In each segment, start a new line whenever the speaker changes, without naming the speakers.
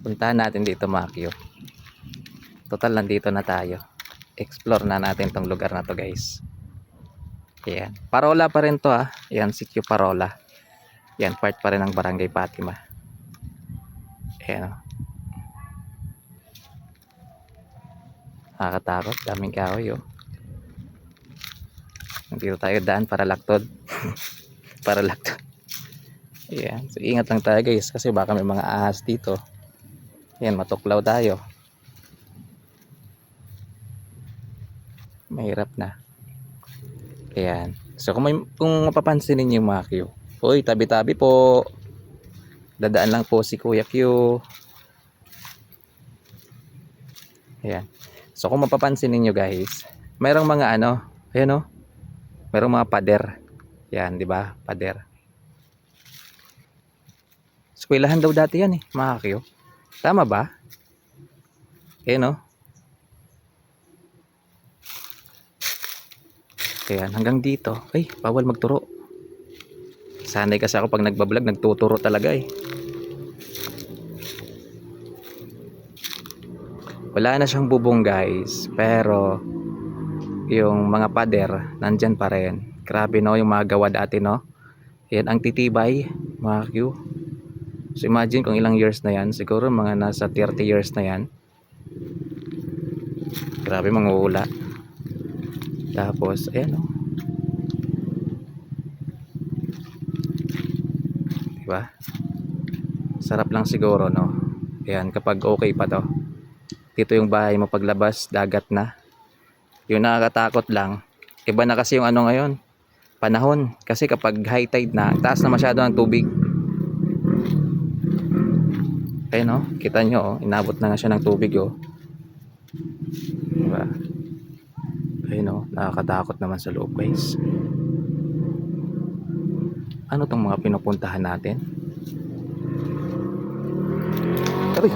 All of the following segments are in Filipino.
Puntahan natin dito mga Q. Total nandito na tayo. Explore na natin tong lugar na to guys. Ayan. Parola pa rin to ah. Ayan, Sitio Parola. Yan, part pa rin ng Barangay Fatima. Ayan. Nakakatakot. Daming kahoy oh. Dito tayo daan para laktod. Para laktod. Ayan. So, ingat lang tayo guys. Kasi baka may mga ahas dito. Ayan, matuklaw tayo. Mahirap na. Ayan. So kung mapapansinin niyo mga Q. Uy, tabi-tabi po. Dadaan lang po si Kuya Q. Ayan. So kung mapapansinin niyo guys, mayroong mga ano, ayan oh. Mayroong mga pader. Yan, di ba? Pader. Eskwelahan daw dati yan eh, mga Q. Tama ba? Ayan oh. Ayan, hanggang dito. Ay, bawal magturo. Sanay kasi ako pag nagbablog, nagtuturo talaga eh. Wala na siyang bubong guys. Pero, yung mga pader, nandyan pa rin. Grabe no, yung mga gawa dati no. Ayan, ang titibay, mga Q. So imagine kung ilang years na yan. Siguro mga nasa 30 years na yan. Grabe, mga ula. Tapos, ayan o. Diba? Sarap lang siguro, no? Ayan, kapag okay pa to. Dito yung bahay mo paglabas, dagat na. Yung nakakatakot lang. Iba na kasi yung ano ngayon. Panahon. Kasi kapag high tide na, taas na masyado ng tubig. Ayan o, kita nyo o. Inabot na nga siya ng tubig o. Diba? Ayun o, nakakatakot naman sa loob guys. Ano tong mga pinupuntahan natin? Aray!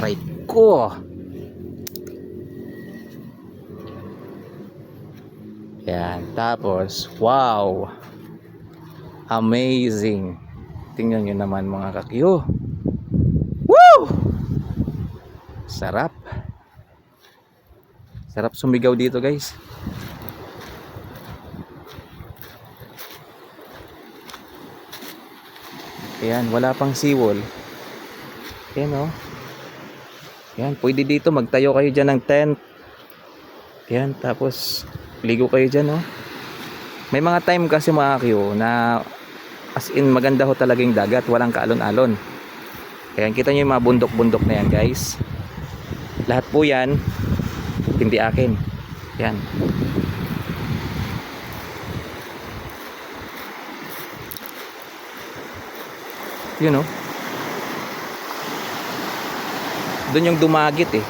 Right ko! Yan, tapos, wow! Amazing! Tingnan nyo naman mga kakyo. Woo! Sarap! Sarap sumigaw dito guys. Ayan, wala pang seawall. Ayan o. Ayan, pwede dito magtayo kayo dyan ng tent. Ayan, tapos ligo kayo dyan o. May mga time kasi mga Q na as in maganda ho talaga yung dagat. Walang kaalon-alon. Ayan, kita nyo yung mga bundok-bundok na yan guys. Lahat po yan hindi akin. Ayan. Yun o. Doon yung dumagit eh.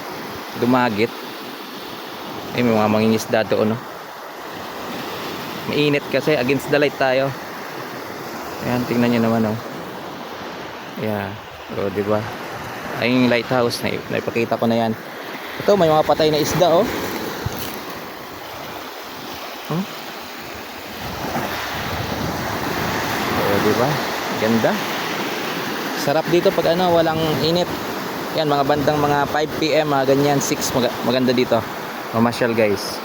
Dumagit. Ay, may mga mangingisda doon no. Mainit kasi, against the light tayo. Ayan, tingnan nyo naman oh. Ayan. O, diba? Ay, yung lighthouse na ipakita ko na yan. Ito, may mga patay na isda oh. O, diba? Ganda. Sarap dito pag ano, walang init. Yan, mga bandang mga 5 PM, mga ganyan, 6, maganda dito. Mamasyal guys.